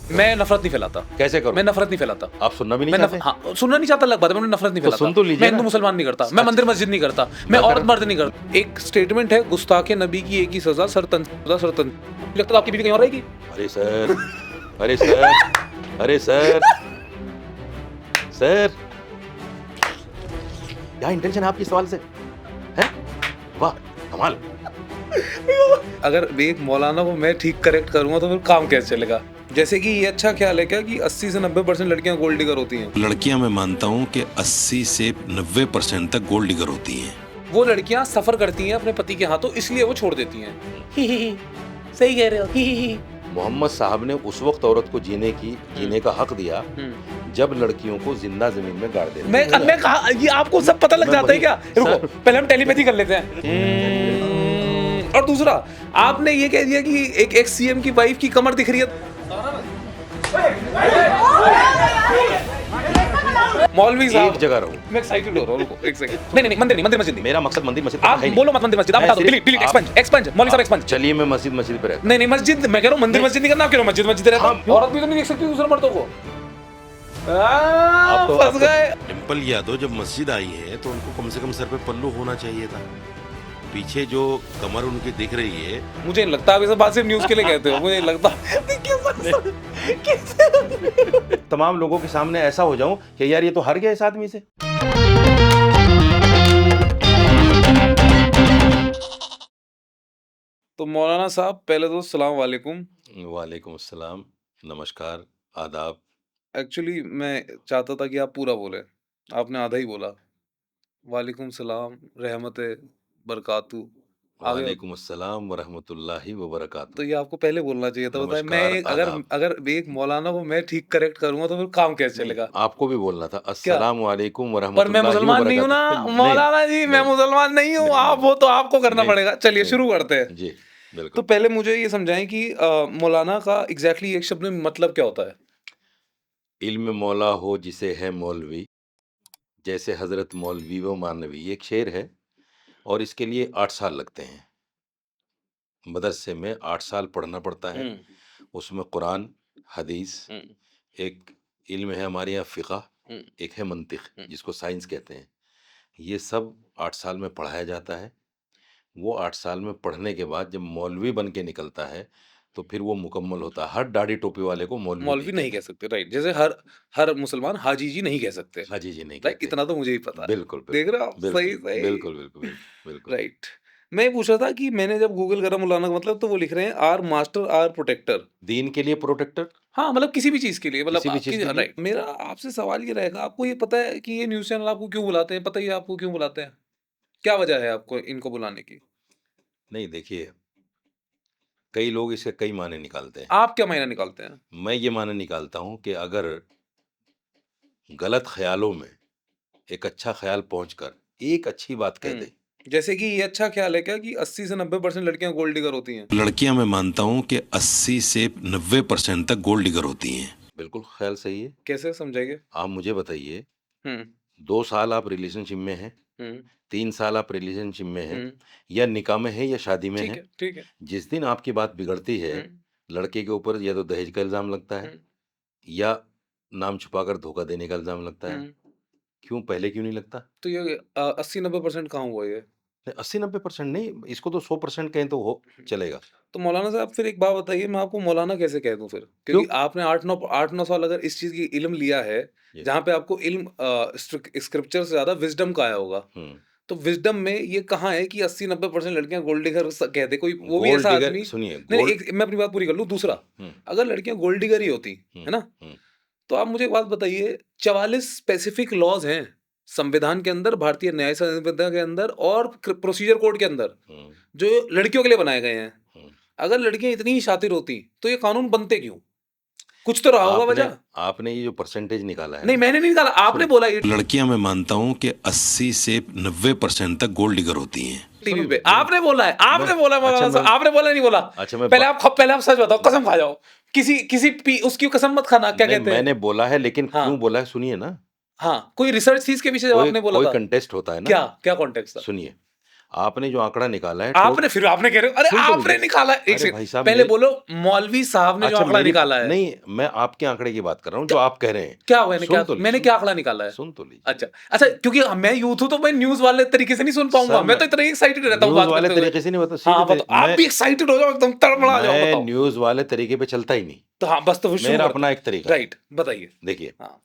मैं नफरत नहीं फैलाता। कैसे करो? मैं नफरत नहीं फैलाता। आप सुनना भी नहीं मैं चाहते? हाँ, सुनना नहीं चाहता अलग बात है, मैं नफरत नहीं तो फैलाता। सुन तो लीजिए मैं ना। हिंदू मुसलमान नहीं करता, मैं मंदिर मस्जिद नहीं करता, मैं औरत मर्द नहीं करता। एक स्टेटमेंट है, गुस्ताखे नबी की एक ही सजा, सरतन लगता है आपकी बीवी कहीं और रहेगी। अरे सर, अरे सर, अरे सर, सर, क्या इंटेंशन है आपकी इस सवाल से? हैं? वाह, कमाल। अगर एक मौलाना को मैं ठीक करेक्ट करूंगा तो फिर काम कैसे चलेगा? जैसे कि ये अच्छा ख्याल है क्या कि 80 से 90% लड़कियां गोल्ड डिगर होती हैं? लड़कियां मैं मानता हूं कि 80 से 90% तक गोल्ड डिगर होती हैं। वो लड़कियां सफर करती हैं अपने पति के हाथों, इसलिए वो छोड़ देती हैं। सही कह रहे हो। मोहम्मद साहब ने उस वक्त औरत को जीने का हक दिया जब लड़कियों को जिंदा जमीन में गाड़ दिया। मैं कहा ये आपको सब पता लग जाता है क्या? रुको, पहले हम टेलीपैथी कर लेते हैं। और दूसरा, आपने ये कह दिया कि एक एक्स सीएम की वाइफ की कमर दिख रही है। मौलवी साहब, एक जगह रहो। मैं एक्साइटेड हो रहा हूं, रुको एक सेकंड। नहीं, मंदिर नहीं। मेरा मकसद मंदिर मस्जिद आप बोलो मत मंदिर मस्जिद, आप बता दो। डिलीट एक्सपंज मौलवी साहब एक्सपंज। चलिए मैं मस्जिद पे रहता। नहीं मस्जिद, मैं कह रहा हूं मंदिर मस्जिद नहीं करना, आप कह रहे हो मस्जिद रहता हूं। औरत भी तो नहीं देख सकती दूसरे मर्दों को। फंस गए। डिम्पल यादव जब मस्जिद आई है तो उनको कम से कम सर पे पल्लू होना चाहिए था। पीछे जो कमर उनकी दिख रही है, मुझे नहीं लगता आप ये सब बात सिर्फ न्यूज़ के लिए कहते हो, मुझे नहीं लगता। तमाम लोगों के सामने ऐसा हो जाऊं कि यार ये तो हार गया इस आदमी से। तो मौलाना साहब, पहले तो सलाम वालेकुम। वालेकुम अस्सलाम, नमस्कार, आदाब। एक्चुअली मैं चाहता था कि आप पूरा बोले, आपने आधा ही बोला। वालेकुम सलाम, रहमते बरकातू आगे। वालेकुम अस्सलाम व रहमतुल्लाहि व तो बरकातुहू। ये आपको पहले बोलना चाहिए था। बताए मैं नमस्कार, अगर आदाब। अगर एक मौलाना को मैं ठीक करेक्ट करूंगा तो फिर काम कैसे चलेगा? आपको भी बोलना था क्या? अस्सलाम वालेकुम व पर मैं रहमतुल्लाहि व मुसलमान नहीं हूं ना बरकातुहू। मौलाना जी, मैं मुसलमान नहीं हूँ। आप वो तो आपको करना नहीं, पड़ेगा। चलिए नहीं। शुरू करते हैं। जी तो बिल्कुल। पहले मुझे ये समझाएं कि मौलाना का एग्जैक्टली एक शब्द में मतलब क्या होता है? इल्म मौला हो जिसे है मौलवी, जैसे हजरत मौलवी व मानवी, ये एक शेर है और इसके लिए 8 साल लगते हैं। मदरसे में 8 साल पढ़ना पड़ता है। उसमें कुरान, हदीस, एक इल्म है हमारे यहाँ फ़िक़्ह, एक है मंतिक़ जिसको साइंस कहते हैं। ये सब 8 साल में पढ़ाया जाता है। वो 8 साल में पढ़ने के बाद जब मौलवी बन के निकलता है तो फिर वो मुकम्मल होता है। हर दाढ़ी टोपी वाले को मौलवी नहीं कह कहते। सकते, राइट? जैसे हर मुसलमान हाजी जी नहीं कह सकते, हाजी जी नहीं राइट? कहते। इतना तो मुझे ही पता है। बिल्कुल, देख रहे हो आप? बिल्कुल, सही सही। बिल्कुल, बिल्कुल, बिल्कुल, बिल्कुल। राइट। मैं ये पूछ रहा था कि मैंने जब गूगल करा मौलाना का मतलब, तो वो लिख रहे हैं आर मास्टर आर प्रोटेक्टर। दीन के लिए प्रोटेक्टर, हाँ, मतलब किसी भी चीज के लिए, मतलब किसी भी चीज़ के लिए। राइट। मेरा आपसे सवाल ये रहेगा, आपको ये पता है कि ये न्यूज़ चैनल आपको क्यों बुलाते हैं? पता ही है आपको क्यों बुलाते हैं? क्या वजह है आपको इनको बुलाने की? नहीं देखिए, कई लोग इसके कई मायने निकालते हैं। आप क्या मायना निकालते हैं? मैं ये मायने निकालता हूँ कि अगर गलत ख़्यालों में एक अच्छा ख़्याल पहुँचकर एक अच्छी बात कह दे। जैसे कि ये अच्छा ख्याल है क्या कि 80 से 90% लड़कियां गोल्ड डिगर होती हैं? लड़कियां मैं मानता हूं कि 80 से 90% तक गोल्ड डिगर होती हैं। बिल्कुल ख़्याल सही है। कैसे समझाइए? आप मुझे बताइए, हुँ, 2 साल आप रिलेशनशिप में हैं, हुँ, 3 साल आप रिलेशनशिप में हैं, हुँ, या निकाह में हैं या शादी में हैं, ठीक है। जिस दिन आपकी बात बिगड़ती है, हुँ, लड़के के ऊपर या तो दहेज का इल्ज़ाम लगता है हुँ, या नाम छुपाकर धोखा देने का इल्ज़ाम लगता है। हुँ। क्यों पहले क्यों नहीं लगता? तो ये 80-90% कहाँ हुआ ये? 80-90% नहीं, इसको तो 100% कहें तो हो चलेगा। तो मौलाना साहब, फिर एक बात बताइए, मैं आपको मौलाना कैसे कह दूँ फिर? क्यों? क्योंकि आपने 8-9 साल अगर इस चीज़ की इल्म लिया है, जी। जहाँ पे आपको इल्म स्क्रिप्चर से ज़्यादा विज़डम का आया होगा। हुँ। तो विज़डम में ये कहाँ है कि 80-90% लड़कियाँ गोल्ड डिगर कह दे कोई, वो भी गोल्ड ऐसा डिगर आदमी। सुनिए, नहीं, गोल्ड। एक मैं अपनी बात पूरी कर लूँ। दूसरा, हुँ, अगर लड़कियाँ गोल्ड डिगर ही होती, हुँ, है ना? हुँ, तो आप मुझे एक बात बताइए, 44 स्पेसिफिक लॉज़ हैं संविधान के अंदर, भारतीय न्याय संहिता के अंदर और प्रोसीजर कोड के अंदर, हुँ, जो लड़कियों के लिए बनाए गए हैं। हुँ। अगर लड़कियां इतनी ही शातिर होती तो ये कानून बनते क्यों? कुछ तो रहा होगा आपने वजह। आपने ये जो परसेंटेज निकाला है नहीं, ना, मैंने नहीं निकाला, आपने सुनिए। बोला ये लड़कियां मैं मानता हूं कि 80 से 90% तक गोल्ड डिगर होती हैं। टीवी सुनो, पे आपने बोला है, आपने मैं- बोला है अच्छा, मौलाना साहब, मैं- आपने बोला नहीं बोला? अच्छा, मैं पहले आप सच बताओ, कसम खा जाओ। उसकी कसम मत खाना, क्या नहीं, कहते हैं? मैंने बोला है, लेकिन हाँ, क्यों बोला है सुनिए ना। हाँ, कोई रिसर्च थी इसके पीछे जब कोई आपने बोला कोई था? कंटेस्ट होता है ना। क्या क्या कॉन्टेक्स्ट था? सुनिए, आपने जो आंकड़ा निकाला है फिर आपने कह रहे हो, अरे सुन तो आपने लीजिए। निकाला, एक अरे सेकंड भाई साहब, पहले बोलो, मौलवी साहब ने जो अच्छा आंकड़ा मेरी निकाला है, नहीं, मैं आपके आंकड़े की बात कर रहा हूँ जो आप कह रहे हैं। क्या हुआ, मैंने सुन क्या तो लीजिए, मैंने सुन क्या तो आंकड़ा लीजिए, निकाला है? सुन तो लीजिए। अच्छा, क्योंकि मैं यूथ हूं तो मैं न्यूज वाले तरीके से नहीं सुन पाऊंगा, सर, मैं तो इतना एक्साइटेड रहता हूँ न्यूज बात वाले करते हुए। तरीके से नहीं बता, हाँ सीधे बताओ, आप भी एक्साइटेड हो जाओ, एकदम तड़मड़ा जाओ, मैं बताओ। न्यूज वाले तरीके पे चलता ही नहीं। तो हाँ बस, तो फिर शुरू मेरा करते अपना हैं। एक तरीका है। राइट, बताइए। देखिए, हाँ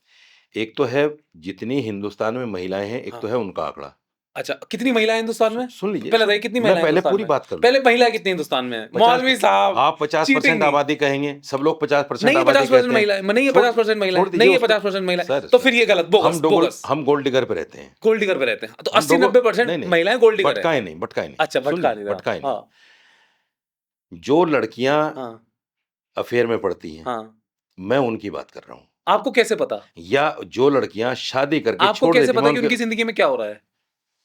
एक तो है जितनी हिंदुस्तान में महिलाएं हैं, एक हाँ। तो है उनका आंकड़ा। अच्छा, कितनी महिलाएं हिंदुस्तान में? सुन लीजिए, पहले बताइए कितनी मैं महिलाएं पहले हिंदुस्तान पूरी में? बात कर लूं। पहले महिलाएं कितनी हिंदुस्तान में? 50 मौलवी साहब, आप 50% चीटिंग नहीं। आबादी कहेंगे, सब लोग 50% नहीं है आबादी 50% कहते हैं। महिलाएं, नहीं है छोड़- 50% महिलाएं, छोड़ दीजिए नहीं है उसको। 50% महिलाएं, सर, तो सर, फिर ये गलत, बोगस बोगस। हम गोल्ड डिगर पे रहते हैं। गोल्ड डिगर पे रहते हैं, तो हम 80-90% नहीं नहीं, महिलाएं गोल्ड डिगर है। भटकाए नहीं, भटकाए नहीं। अच्छा, सुन भटका लीजिए, नहीं रहा। भटकाए नहीं। हाँ जो लड़कियां हाँ अफेयर में पड़ती हैं, हाँ। मैं उनकी बात कर रहा हूँ। आपको कैसे पता? या जो लड़कियां शादी करके आपको छोड़ कैसे देती हैं, पता मैं कि उनके उनकी जिंदगी में क्या हो रहा है?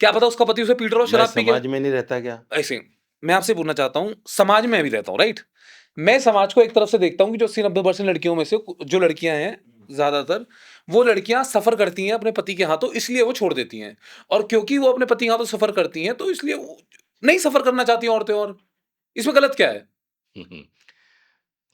क्या पता उसका पति उसे पीट रहा हो मैं शराब पी के? समाज में नहीं रहता क्या? ऐसे मैं आपसे पूछना चाहता हूँ, समाज में भी रहता हूँ, राइट? मैं समाज को एक तरफ से देखता हूँ कि जो 80-90% लड़कियों में से जो लड़कियां हैं, ज्यादातर वो लड़कियां सफर करती हैं अपने पति के हाथों, इसलिए वो छोड़ देती हैं। और क्योंकि वो अपने पति के हाथों सफर करती हैं, तो इसलिए वो नहीं सफर करना चाहती हैं औरतें। और इसमें गलत क्या है?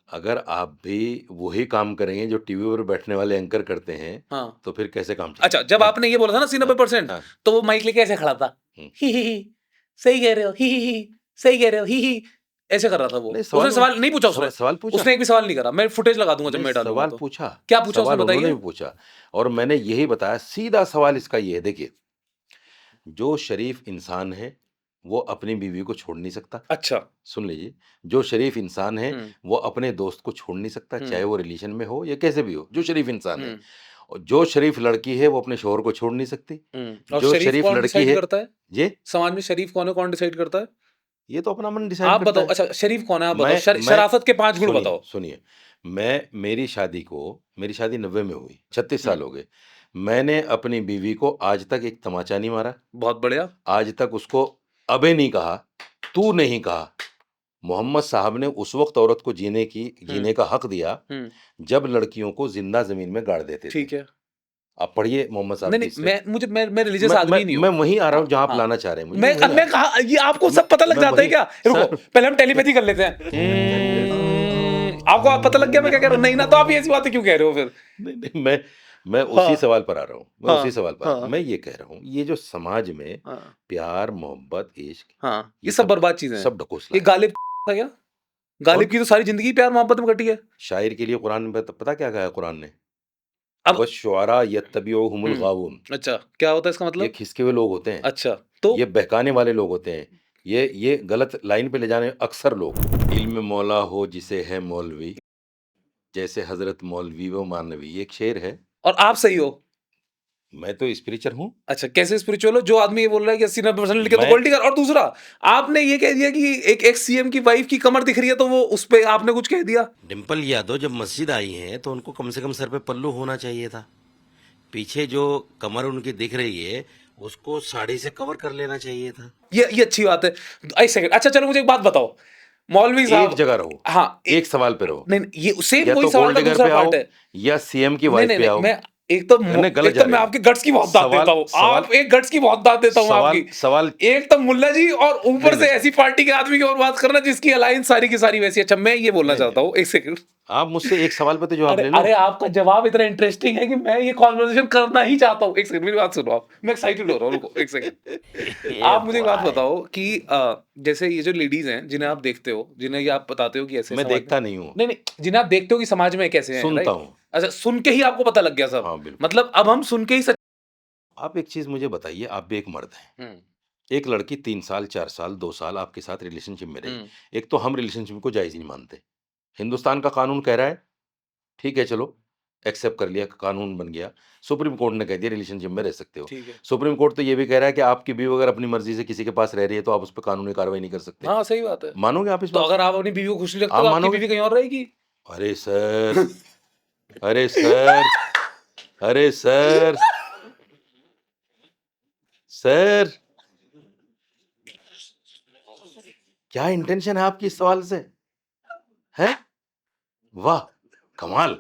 अगर आप भी वही काम करेंगे जो टीवी पर बैठने वाले एंकर करते हैं, हाँ, तो फिर कैसे काम अच्छा, चलेगा? जब आपने ये बोला था ना 80-90%, हाँ, तो वो माइक लेके ऐसे खड़ा था, हम्म। ही, सही कह रहे हो, ही, सही कह रहे हो, ही, ऐसे कर रहा था वो। नहीं, उसने सवाल नहीं पूछा, सवाल पूछा। उसने एक भी सवाल नहीं करा। मैं फुटेज लगा दूंगा जब नहीं, मैं डालूंगा सवाल तो। पूछा। क्या पूछा उसने, सवाल उन्होंने बताइए। भी पूछा और मैंने यही बताया। सीधा सवाल इसका ये है, देखिए, जो शरीफ इंसान है वो अपनी बीवी को छोड़ नहीं सकता। अच्छा। सुन लीजिए, जो शरीफ इंसान है हम्म वो अपने दोस्त को छोड़ नहीं सकता, चाहे हम्म वो रिलेशन में हो या कैसे भी हो। जो शरीफ इंसान है, हम्म और जो शरीफ लड़की है वो अपने शोहर को छोड़ नहीं सकती। और जो शरीफ शरीफ कौन लड़की डिसाइड है, करता है? ये समाज में शरीफ कौन है, कौन डिसाइड करता है? ये तो अपना मन डिसाइड आप करता बताओ। है। अच्छा, शरीफ कौन है, आप बताओ। मैं शराफत के 5 गुण सुनिए, बताओ। सुनिए, मेरी शादी 90 में हुई, 36 साल हम्म, हो गए। मैंने अपनी बीवी को आज तक एक तमाचा नहीं मारा, बहुत बढ़िया। आज तक उसको अबे नहीं कहा, तू नहीं कहा। मोहम्मद साहब ने उस वक्त औरत को जीने का हक दिया हम्म जब लड़कियों को जिंदा जमीन में गाड़ देते थे। ठीक है। आप पढ़िए मोहम्मद साहब नहीं की नहीं, हिस्ट्री। मैं रिलीजियस आदमी नहीं मैं हूँ। वहीं आ रहा हूँ जहां आप हाँ, लाना चाह रहे हैं मुझे। मैं कहा, ये आपको सब पता लग मैं जाता है वहीं क्या? रुको, सर, पहले हम टेलीपैथी कर लेते हैं। आपको पता लग गया मैं क्या कह रहा हूँ? नहीं ना, तो आप ये ऐसी बातें क्यों कह रहे हो फिर? नहीं नहीं, मैं हाँ उसी सवाल पर आ रहा हूँ। हाँ मैं ये कह रहा हूँ, ये जो समाज में हाँ प्यार, मोहब्बत, इश्क, हाँ, ये ये सब सब बर्बाद चीजें हैं। सब ढकोसला ये है। गालिब था क्या? गालिब की तो सारी जिंदगी प्यार मोहब्बत में कटी है। शायर के लिए कुरान में पता क्या कहा है कुरान ने? अब वश्शुअरा यत्तबिउहुमुल गावून। अच्छा, क्या होता है इसका ये मतलब? खिसके हुए लोग होते हैं, अच्छा, तो ये बहकाने वाले लोग होते हैं, ये गलत लाइन पे ले जाने अक्सर लोग। इल्म मौला हो जिसे है मौलवी, जैसे हजरत मौलवी व मानवी, ये एक शेर है। और आप सही हो। मैं तो स्पिरिचुअल हूँ। अच्छा, कैसे स्पिरिचुअल हो? जो आदमी ये बोल रहा है कि 80-90% लड़के तो मैं गोल्ड डिगर, और दूसरा आपने ये कह दिया कि एक एक्स सीएम की वाइफ की कमर दिख रही है, तो वो उस पे आपने कुछ कह दिया। डिम्पल यादव जब मस्जिद आई हैं तो उनको कम से कम सर पे पल्लू होना चाहिए था। पीछे जो कमर उनकी दिख रही है उसको साड़ी से कवर कर लेना चाहिए था। ये अच्छी बात है। एक सेकंड, अच्छा चलो मुझे एक बात बताओ, मौलवी साहब। एक जगह रहो, हाँ, एक सवाल पे रहो, नहीं ये सेम या वही तो सवाल गोल्ड का डिगर दूसरा पे आओ पार्ट है। या सीएम की नहीं वाइफ नहीं पे नहीं, आओ। मैं नहीं, गलत जा रहे मैं हो। आपके गट्स की बहुत दाद देता हूँ। आप एक गट्स की बहुत दाद देता हूँ आपकी। सवाल एक तो मुल्ला जी, और ऊपर नहीं, से नहीं। ऐसी पार्टी के आदमी की और बात करना जिसकी अलायंस सारी की सारी वैसी। अच्छा, मैं ये बोलना नहीं, चाहता हूँ, एक सेकंड। आप मुझसे एक सवाल पे तो जवाब ले लो। अरे आपका जवाब इतना इंटरेस्टिंग है कि मैं ये कॉन्वर्सेशन करना ही चाहता हूँ। एक सेकंड, मेरी बात सुनो आप, मैं एक्साइटेड हो रहा हूँ। रुको एक सेकंड। आप मुझे एक बात बताओ कि जैसे ये जो लेडीज हैं जिन्हें आप देखते हो, जिन्हें ये आप बताते हो कि ऐसे मैं समाज देखता में, नहीं हूँ, नहीं जिन्हें आप देखते हो कि समाज में कैसे हैं, सुनता राइट? हूँ। अच्छा, सुन के ही आपको पता लग गया सब? हाँ, बिल्कुल। मतलब अब हम सुन के ही आप एक चीज मुझे बताइए, आप भी एक मर्द हैं, एक लड़की 3 साल, 4 साल, 2 साल आपके साथ रिलेशनशिप में रही। एक तो हम रिलेशनशिप को जायज नहीं मानते, हिंदुस्तान का कानून कह रहा है, ठीक है चलो एक्सेप्ट कर लिया, कानून बन गया। सुप्रीम कोर्ट ने कह दिया रिलेशनशिप में रह सकते हो। ठीक है। सुप्रीम कोर्ट तो ये भी कह रहा है कि आपकी बीवी अगर अपनी मर्जी से किसी के पास रह रही है तो आप उस पर कानूनी कार्रवाई नहीं कर सकते। हाँ सही बात है। मानोगे आप इस तो बात? अगर आप अपनी बीवी को खुश नहीं रखते आप तो आपकी मानोगे? बीवी कहीं और रहेगी। अरे सर, अरे सर, अरे सर, सर, क्या इंटेंशन है आपकी इस सवाल से? है? वाह, कमाल।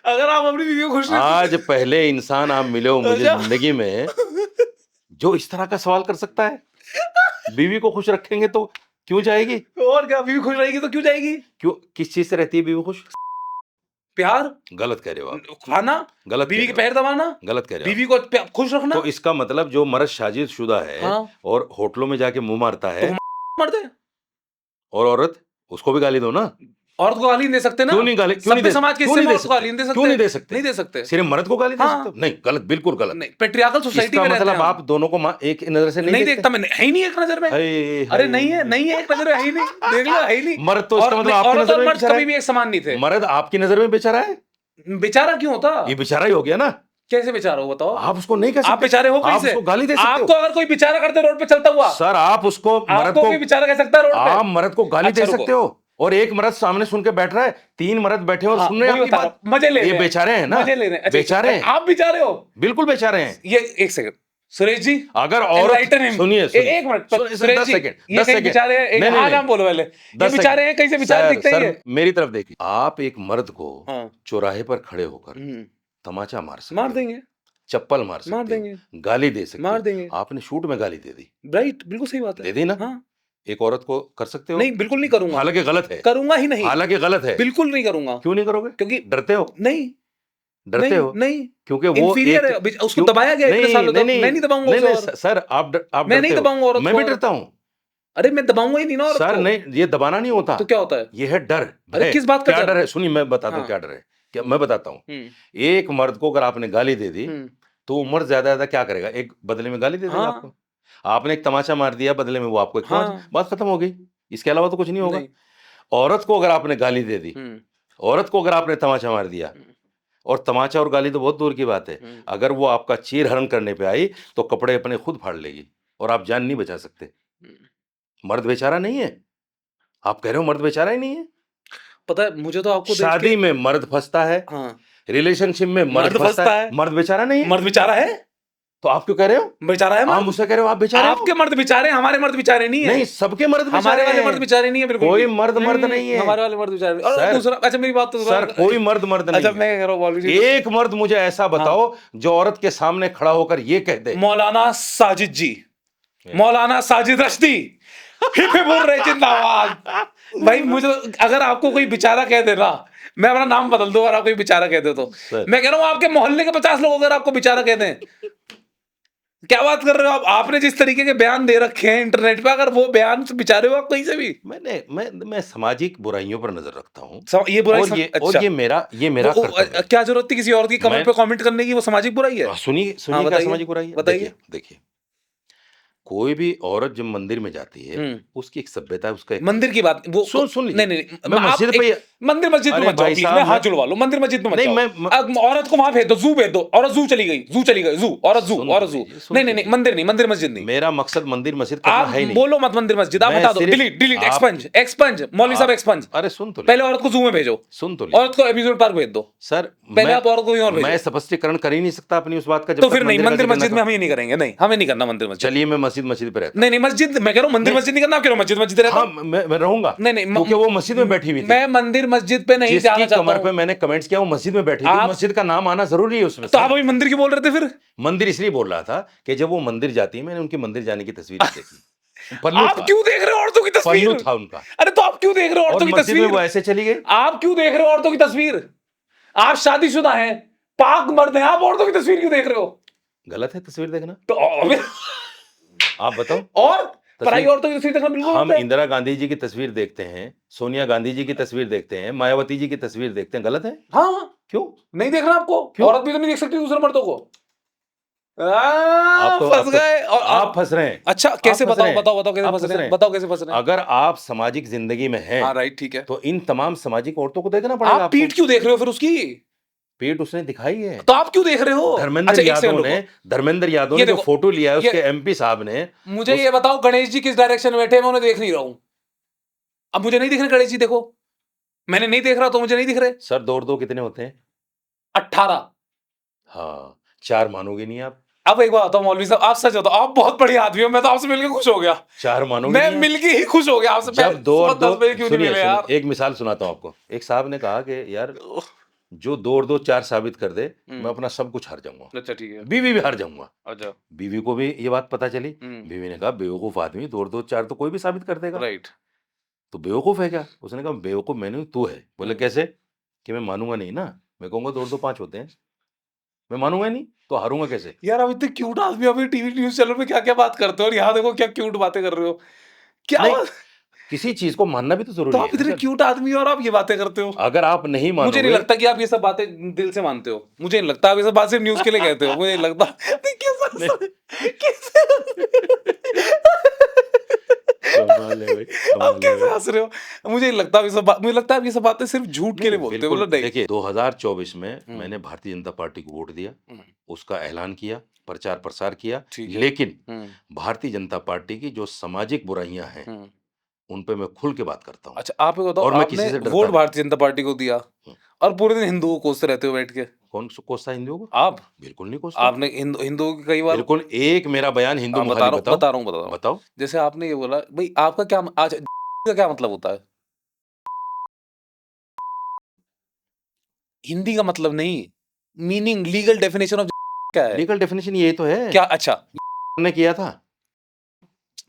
अगर आप अपनी बीवी को खुश नहीं आज पहले इंसान आप मिले हो मुझे अच्छा। जिंदगी में जो इस तरह का सवाल कर सकता है? बीवी को खुश रखेंगे तो क्यों जाएगी? और क्या, बीवी खुश रहेगी तो क्यों जाएगी? क्यों, किस चीज से रहती है बीवी खुश? प्यार, गलत कह रहे हो आप, खाना, गलत बीवी कह के रहे हो, पैर दबाना, गलत कह रहे हो बीवी को खुश आप। रखना। तो इसका मतलब जो मर्द शादीशुदा है हाँ, और होटलों में जाके मुंह मारता तो है, मर्द है, और औरत, उसको भी गाली दो ना। औरत को गाली नहीं दे सकते ना? क्यों नहीं गाली, क्यों नहीं सभ्य दे समाज के क्यों हिस्से नहीं में दे औरत को गाली सकते? नहीं दे सकते? क्यों नहीं दे सकते? नहीं दे सकते। सिर्फ मर्द को गाली दे हाँ। सकते हो? नहीं, गलत, बिल्कुल गलत। नहीं, पेट्रियार्कल सोसाइटी इसका में रहते मतलब हैं हम। आप दोनों को एक नजर से नहीं नहीं देखता मैं, है ही नहीं एक नजर में। हाय, अरे नहीं है, नहीं है एक नजर में, है ही नहीं, देख लो, है ही नहीं। मर्द तो इसका और मतलब आपकी औरत नजर और में मर्द बेचारा कभी है। भी एक समान नहीं थे। मर्द आपकी नजर में बेचारा है, बेचारा क्यों होता? ये बेचारा ही हो गया ना। कैसे बेचारा हो बताओ? आप उसको नहीं कह सकते, आप बेचारे हो आप कैसे? उसको गाली दे सकते आपको हो। अगर कोई बेचारा करते रोड पे चलता हुआ, सर आप उसको, मर्द आपको को, कोई बेचारा कह सकता है रोड पे? आप मर्द को गाली अच्छा, दे रुको। सकते हो, और एक मर्द सामने सुन के बैठ रहा है, 3 मर्द बैठे और हाँ, सुन रहे हैं वही आपकी बता रहा बात। हूं, मजे ले रहे ये हैं। बेचारे हैं ना, मजे ले रहे हैं। अच्छा, बेचारे हैं, आप बेचारे हो, बिल्कुल बेचारे हैं। ये एक सेकंड सुरेश जी, अगर औरत, enlighten him। सुनिए सुनिए, एक मिनट सुनिए, सुरेश 10 जी, सेकंड, ये 10 कहीं सेकंड, बेचारे हैं? नहीं, नहीं, हाँ, नहीं, हम बोलो पहले, ये 10 बेचारे हैं, कहीं से बेचारे दिखते हैं सर, ये? मेरी तरफ देखिए, आप एक मर्द को हाँ, चौराहे पर खड़े होकर हम्म, तमाचा मार सकते मार हो, देंगे, चप्पल मार मार सकते हो, देंगे, गाली दे सकते मार हो। देंगे। आपने शूट में गाली दे दी, राइट, बिल्कुल सही बात है। दे दी ना। हाँ, एक औरत को कर सकते हो? नहीं, बिल्कुल नहीं करूंगा, हालांकि गलत है, करूंगा ही नहीं, हालांकि गलत है, बिल्कुल नहीं करूंगा। क्यों नहीं करोगे? क्योंकि डरते हो? नहीं, डरते नहीं, हो? नहीं, क्योंकि वो इंफीरियर एक, है, उसको क्यों, दबाया गया इतने नहीं सालों तक। नहीं मैं नहीं दबाऊंगा नहीं उसे नहीं, और। सर आप आप मैं नहीं डरते हो। दबाऊंगा औरत मैं को भी और। डरता हूँ अरे मैं दबाऊंगा ही नहीं ना औरत सर। को। नहीं, ये दबाना नहीं होता, तो क्या होता है? ये है डर। अरे भय। किस बात का क्या डर? डर है? सुनिए मैं बताता हूँ हाँ। क्या डर है। क्या मैं बताता हूँ, हम्म, एक मर्द को अगर आपने गाली दे दी हम्म, तो वो मर्द ज्यादा ज्यादा क्या करेगा? एक बदले में गाली दे देगा हाँ। आपको। आपने एक तमाचा मार दिया, बदले में वो आपको एक तमाचा, हाँ। बात खत्म हो गई। इसके अलावा तो कुछ नहीं होगा। नहीं। औरत को अगर आपने गाली दे दी, हम्म, औरत को अगर आपने तमाचा मार दिया, हम्म, और तमाचा और गाली तो बहुत दूर की बात है, हम्म। अगर वो आपका चीर हरण करने पे आई तो कपड़े अपने खुद फाड़ लेगी और आप जान नहीं बचा सकते। मर्द बेचारा नहीं है? आप कह रहे हो मर्द बेचारा ही नहीं है? पता है मुझे तो आपको देख शादी के, में मर्द फंसता है, हाँ, रिलेशनशिप में मर्द मर्द फंसता फंसता है, है। मर्द बेचारा नहीं है? मर्द बेचारा है, तो आप क्यों कह रहे हो? बेचारा है आप मर्द। मुझसे कह रहे हो आप बेचारे हो? आपके मर्द बेचारे हैं, हमारे मर्द बेचारे नहीं है। नहीं, सबके मर्द हमारे बेचारे वाले हैं। मर्द बेचारे नहीं है, बिल्कुल कोई भी। मर्द नहीं है। हमारे वाले मर्द बेचारे। और सर, दूसरा, अच्छा मेरी बात तो सर कोई मर्द नहीं अच्छा है। मैं कह रहा हूँ मौलवी जी, एक मर्द मुझे ऐसा बताओ जो औरत के सामने खड़ा होकर ये कह दे। मौलाना साजिद जी, मौलाना Sajid Rushdie, hip hip hurray जिंदाबाद। भाई मुझे अगर आपको कोई बेचारा कह दे ना, मैं अपना नाम बदल दूं अगर आप कोई बेचारा कह दे तो। सर। मैं कह रहा हूँ आपके मोहल्ले के 50 लोग अगर आपको बेचारा कह दें, क्या बात कर रहे हो आप? आपने जिस तरीके के बयान दे रखे हैं इंटरनेट पे, अगर वो बयान से बेचारे हो आप कहीं से भी। मैं सामाजिक बुराइयों पर नजर रखता हूँ, ये बुराई और अच्छा, ये मेरा कर्तव्य है। क्या जरूरत थी किसी और की कमेंट मैं- पे कमेंट करने की? वो सामाजिक बुराई है? सुनिए हाँ, क्या बताइए, सामाजिक बुराई है? बताइए। देखिए, कोई भी औरत जब मंदिर में जाती है, हम्म। उसकी एक सभ्यता है, उसका एक, मंदिर की बात वो सुन लीजिए। नहीं नहीं मैं आप मस्जिद एक- पे, मंदिर मस्जिद में अरे मत जाओ भाई प्लीज, साहब, मैं हाथ मैं- जुड़वा लो, मंदिर मस्जिद में मत नहीं, जाओ। मैं- अब औरत को वहां भेज दो, जू भेज दो, औरत जू चली गई, जू चली गई, जू औरत जू, सुन औरत जू। लीजिए, सुन नहीं नहीं नहीं, लीजिए। मंदिर नहीं, मंदिर मस्जिद नहीं। मेरा मकसद मंदिर मस्जिद करना आप है ही नहीं। बोलो मत मंदिर मस्जिद, आप मैं बता दो, सिर्फ डिलीट डिलीट, आप- एक्सपंज एक्सपंज, मौलवी साहब एक्सपंज। अरे सुन तो पहले औरत को जू में भेजो, सुन तो लीजिए। औरत को एम्यूजमेंट पार्क भेज दो। सर पहले आप औरत को कहीं और भेजो। मैं स्पष्टीकरण कर ही नहीं सकता अपनी उस बात का जब तो तक फिर नहीं, का मंदिर जिक्र मस्जिद ना में करूं। हम ये नहीं करेंगे, नहीं हमें नहीं करना मंदिर मस्जिद। चलिए मैं मस्जिद पे रहता नहीं नहीं, मस्जिद मैं कह रहा हूँ, मंदिर मस्जिद नहीं करना, आप कह रहे हो मस्जिद मस्जिद रहता हूं। हूं। हाँ, मैं रहूंगा, नहीं नहीं, क्योंकि वो मस्जिद में बैठी हुई थी। मैं मंदिर मस्जिद पे नहीं जाना जिसकी चाहता कमर पे हूं। मैंने कमेंट्स किया वो मस्जिद में बैठी थी, आप- मस्जिद का नाम आना जरूरी है उसमें। तो आप अभी मंदिर की बोल रहे थे फिर? मंदिर इसलिए बोल रहा था कि जब वो मंदिर जाती है, मैंने उनकी मंदिर जाने की तस्वीर देखी। पल्लू आप था, क्यों देख रहे हो औरतों की तस्वीर? पल्लू था उनका, अरे तो आप क्यों देख रहे हो और औरतों की मस्जिद में तस्वीर? वो ऐसे चली गई। आप क्यों देख रहे हो औरतों की तस्वीर? आप शादीशुदा हैं, पाक मर्द हैं, आप औरतों की तस्वीर क्यों देख रहे हो? गलत है तस्वीर देखना? तो आप बताओ। और पराई औरतों की तस्वीर देखना बिल्कुल हम गलत है। इंदिरा गांधी जी की तस्वीर देखते हैं, सोनिया गांधी जी की तस्वीर देखते हैं, मायावती जी की तस्वीर देखते हैं, गलत है? हाँ, क्यों? नहीं देखना आपको? क्यों? औरत भी तो नहीं देख सकती दूसरे मर्दों को। आप तो फंस गए। और आप फंस रहे हैं। अच्छा कैसे? आप फंस बताओ रहे हैं। बताओ बताओ कैसे आप फंस फंस रहे रहे हैं? हैं। बताओ कैसे फंस रहे हैं? अगर आप सामाजिक जिंदगी में हैं, हाँ राइट, ठीक है। तो इन तमाम सामाजिक औरतों को देखना पड़ेगा। आप आपको पीठ क्यों देख रहे हो फिर उसकी? पीठ उसने दिखाई है। तो आप क्यों देख रहे हो? धर्मेंद्र अच्छा, एक यादव सेकंड ने, रुको। धर्मेंद्र यादव ये ने जो देखो, फोटो लिया है ये- उसके एमपी साहब ने, मुझे ये बताओ गणेश जी किस डायरेक्शन में बैठे हैं? मैं उन्हें देख नहीं रहा हूं। अब मुझे नहीं दिख रहे गणेश जी, देखो मैंने नहीं देख रहा तो मुझे नहीं दिख रहे। सर 2 और 2 कितने होते हैं? 18। हाँ, 4 मानोगे नहीं आप? अब एक बात बताओ मौलवी साहब, आप सच बताओ, आप बहुत बढ़िया आदमी हो, मैं तो आपसे मिलकर खुश हो गया। 4 मानोगे मैं नहीं आप? मिलके ही खुश हो गया आपसे। जब 2 और 2 10 बजे क्यों नहीं मिले यार? एक मिसाल सुनाता हूँ आपको। एक साहब ने कहा कि यार जो 2 और 2 4 साबित कर दे, मैं हम्म, अपना सब कुछ हार जाऊंगा, अच्छा ठीक है। बीवी भी हार जाऊंगा। अच्छा। बीवी को भी ये बात पता चली, हम्म, बीवी ने कहा बेवकूफ आदमी, 2 और 2 4 तो कोई भी साबित कर देगा, राइट। तो बेवकूफ है क्या? उसने कहा बेवकूफ मैंने हूं, तू है। बोले हम्म, कैसे? कि मैं मानूंगा नहीं ना, मैं कहूंगा 2 और 2 5 होते हैं, मैं मानूंगा ही नहीं तो हारूंगा कैसे? यार अब इतने क्यूट आदमी अभी टीवी न्यूज चैनल पे क्या क्या बात करते हो और यहाँ देखो क्या क्यूट बातें कर रहे हो, क्या नहीं, बात। किसी चीज को मानना भी तो तो जरूरी आप है ना इतने सर। क्यूट आदमी हो और आप ये बातें करते हो। अगर आप नहीं मुझे नहीं मानोगे, लगता कि आप ये सब बातें दिल से मानते हो, मुझे नहीं लगता आप ये सब बात सिर्फ न्यूज के लिए कहते हो, मुझे नहीं लगता। नहीं, कैसे कमाल है भाई, आप कमाल है कैसे भाई। हंस रहे हो? मुझे नहीं लगता आप ये सब मुझे लगता है आप ये सब बातें सिर्फ झूठ के लिए नहीं बोलते हो, बिल्कुल, मतलब नहीं। देखिए 2024 में हम्म, मैंने भारतीय जनता पार्टी को वोट दिया, हम्म, उसका ऐलान किया, प्रचार प्रसार किया, ठीक है। लेकिन हम्म, भारतीय जनता पार्टी की जो सामाजिक बुराइयां हैं हम्म। उन पे मैं खुल के बात करता हूँ, अच्छा आप ये बताओ, और मैं आपने किसी से डरता वोट नहीं। भारतीय जनता पार्टी को दिया हम्म, और पूरे दिन हिंदुओं को कोसते रहते हो बैठ के। कौन कोसता है हिंदुओं को? आप बिल्कुल नहीं कोसता, आपने हिंदुओं की कई बार। बिल्कुल। एक मेरा बयान हिंदू हाँ, मुखालिफ बताओ, बता रहा हूँ। बताओ। जैसे आपने ये बोला भाई, आपका क्या आज का क्या मतलब होता है? हिंदी का मतलब नहीं, मीनिंग, लीगल डेफिनेशन ऑफ क्या है? लीगल डेफिनेशन ये तो है, क्या? अच्छा, ने किया था,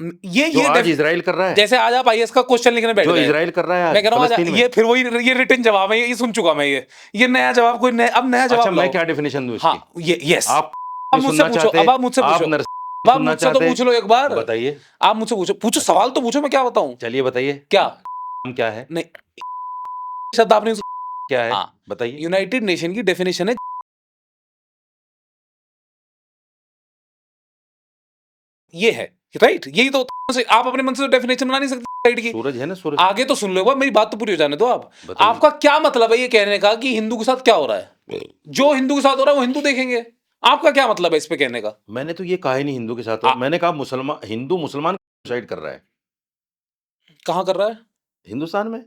ये जो ये आज इजराइल कर रहा है, जैसे आज आप आईएएस का क्वेश्चन लिखने बैठ जो गए, इजराइल कर रहा है मैं आज कह रहा हूँ आज फलस्तीन में। ये फिर वही ये रिटर्न जवाब है, ये सुन चुका मैं, ये नया जवाब, कोई नया, अब नया अच्छा जवाब मैं लाओ। क्या डेफिनेशन दूं हाँ, इसकी? ये यस। आप अब नहीं मुझसे सुनना पूछो, चाहते, अब आप मुझसे आप पूछो, नरसिंह अब आप सुनना मुझसे तो चाहते, पूछ लो एक बार। बताइए। आप मुझसे पूछो सवाल तो पूछो, मैं क्या बताऊं? चलिए बताइए, क्या? नाम क्या है? नहीं, शब्द आपने क्या है? हाँ, बताइए। यूनाइटेड नेशन की डेफिनेशन है ये है, राइट? यही तो आप अपने मन से डेफिनेशन बना नहीं सकते राइट की। सूरज है ना, सूरज। आगे तो सुन लो एक बार, मेरी बात तो पूरी हो जाने दो आप। बताइए। आपका क्या मतलब है ये कहने का कि हिंदू के साथ क्या हो रहा है? जो हिंदू के साथ हो रहा है वो हिंदू देखेंगे, आपका क्या मतलब है इस पे कहने का? मैंने तो ये कहा ही नहीं हिंदू के साथ, आ, मैंने कहा मुसलमान, हिंदू मुसलमान सुसाइड कर रहा है कहाँ कर रहा है? हिंदुस्तान में,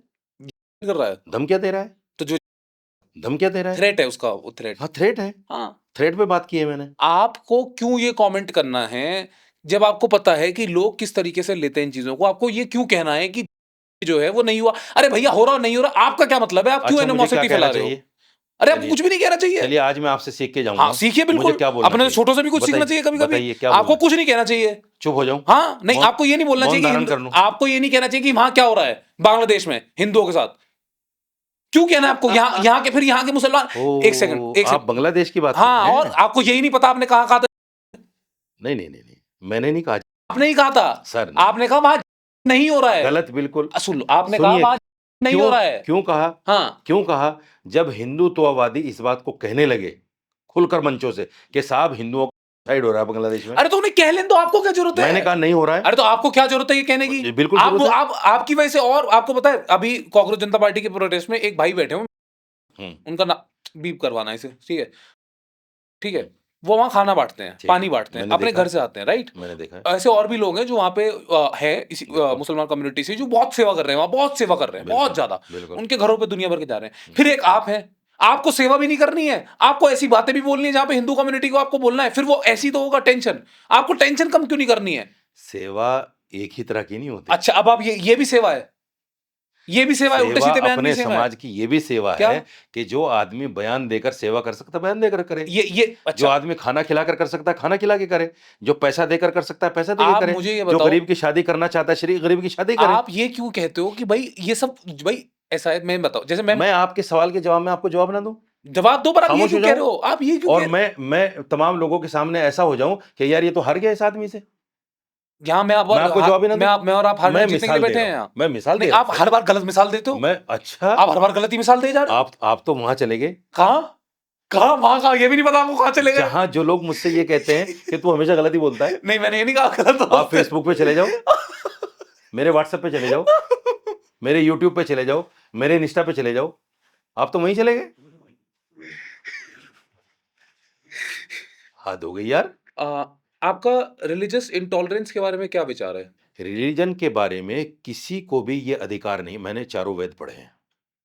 कर रहा है धमकियां दे रहा है, तो जो धमकियां दे रहा है। थ्रेट है उसका, वो थ्रेट। हाँ थ्रेट है, हाँ, थ्रेट पे बात की है मैंने। आपको क्यों ये कमेंट करना है जब आपको पता है कि लोग किस तरीके से लेते हैं इन चीजों को? आपको ये क्यों कहना है कि जो है वो नहीं हुआ? अरे भैया, हो रहा नहीं हो रहा, आपका क्या मतलब है? आप क्यों अच्छा मुझे क्या एनिमोसिटी कहना फैला रहे हो? चाहिए? अरे आपको चलिए, कुछ भी नहीं कहना चाहिए। चलिए आज मैं आपसे सीख के हाँ, जाऊंगा, सीखिए मुझे बिल्कुल, क्या बोलना अपने चाहिए? छोटों से भी कुछ सीखना बताइए, चाहिए कभी कभी। बताइए क्या आपको बोलना? कुछ नहीं कहना चाहिए। चुप हो जाऊं? हाँ, नहीं, मौन, आपको ये नहीं बोलना मौन चाहिए कि धारण कर लूं? आपको ये नहीं कहना चाहिए कि वहां क्या हो रहा है बांग्लादेश में हिंदुओं के साथ। क्यों कहना है आपको? यहाँ के, फिर यहाँ के मुसलमान। एक सेकंड, ओ, एक आप सेकंड। बांग्लादेश की बात कर हाँ, रहे और हैं? आपको यही नहीं पता आपने कहाँ कहा था? नहीं नहीं नहीं नहीं, मैंने नहीं कहा आपने ही कहा था, सर, नहीं आपने कहा वहां नहीं हो रहा है। गलत, बिल्कुल। सुन लो, आपने कहा सुनिए, वहां नहीं हो क्यों रहा है। क्यों कहा? हाँ, क्यों कहा? जब हिंदुत्ववादी इस बात को कहने लगे खुलकर मंचों से कि साहब हिंदुओं का साइड हो रहा है बांग्लादेश में, अरे तो उन्हें कह लें, तो आपको क्या जरूरत है? मैंने कहा नहीं हो रहा है। अरे तो आपको क्या जरूरत है ये कहने की? जी, बिल्कुल आप जरूरत है। आप आपकी वजह से, और आपको पता है अभी कांग्रेस जनता पार्टी के प्रोटेस्ट में एक भाई बैठे हुए, हम्म, उनका ना बीप करवाना है इसे, ठीक है, ठीक है। वो वहां खाना बांटते हैं, ठीक पानी है, बांटते हैं, मैंने अपने देखा घर से आते हैं, राइट? मैंने देखा है, ऐसे और भी लोग हैं जो वहाँ पे है इसी बिल्कुल। मुसलमान कम्युनिटी से, जो बहुत सेवा कर रहे हैं, वहाँ बहुत सेवा कर रहे हैं, बहुत बिल्कुल, ज्यादा। बिल्कुल। उनके घरों पे दुनिया भर के जा रहे हैं। फिर एक आप हैं, आपको सेवा भी नहीं करनी है, आपको ऐसी बातें भी बोलनी है जहाँ पे हिंदू कम्युनिटी को आपको बोलना है, फिर वो ऐसी तो होगा टेंशन। आपको टेंशन कम क्यों नहीं करनी है? सेवा एक ही तरह की नहीं होती। अच्छा, अब आप ये भी सेवा है, ये भी सेवा है, उल्टे सेवा सीधे बयान भी अपने सेवा है। समाज की ये भी सेवा क्या? है कि जो आदमी बयान देकर सेवा कर सकता है बयान देकर करे, ये जो अच्छा, आदमी खाना खिलाकर कर सकता है खाना खिला के करे, जो पैसा देकर कर सकता है पैसा देकर आप करे, मुझे ये जो बताओ, गरीब की शादी करना चाहता है शरीफ गरीब की शादी करे। आप ये क्यों कहते हो कि भाई ये सब, भाई ऐसा है, मैं बताओ, जैसे मैं मैं आपके सवाल के जवाब में आपको जवाब ना दूं, जवाब दो, पर आप ये खामोश क्यों हो कह रहे जाऊं, हो? आप ये क्यों और कह रहे हो? मैं तमाम लोगों के सामने ऐसा हो जाऊं कि यार ये तो हार गया इस आदमी से, यहाँ मैं मैं आपको जवाब ही ना दूं। मैं और आप हर मैं बार जीतने के लिए मिसाल दे बैठे रहा हैं हूं, यहाँ। मैं मिसाल नहीं, दे रहा आप हूं हर बार गलत मिसाल देते हो। मैं। अच्छा, आप हर बार गलत ही मिसाल दे जा रहे हो। आप तो वहां चले गए कहाँ कहाँ वहां कहाँ, ये भी नहीं पता आपको कहाँ चले गए? जहां जो लोग मुझसे ये कहते हैं कि तू हमेशा गलत ही बोलता है। नहीं, मैंने ये नहीं कहा गलत आप होते। फेसबुक पे चले जाओ, मेरे व्हाट्सएप पे चले जाओ, मेरे यूट्यूब पे चले जाओ, मेरे इंस्टा पे चले जाओ, आप तो वहीं चले गए। हद हो गई यार। आपका रिलीजियस इंटॉलरेंस के बारे में क्या विचार है? रिलीजन के बारे में किसी को भी ये अधिकार नहीं, मैंने चारों वेद पढ़े हैं,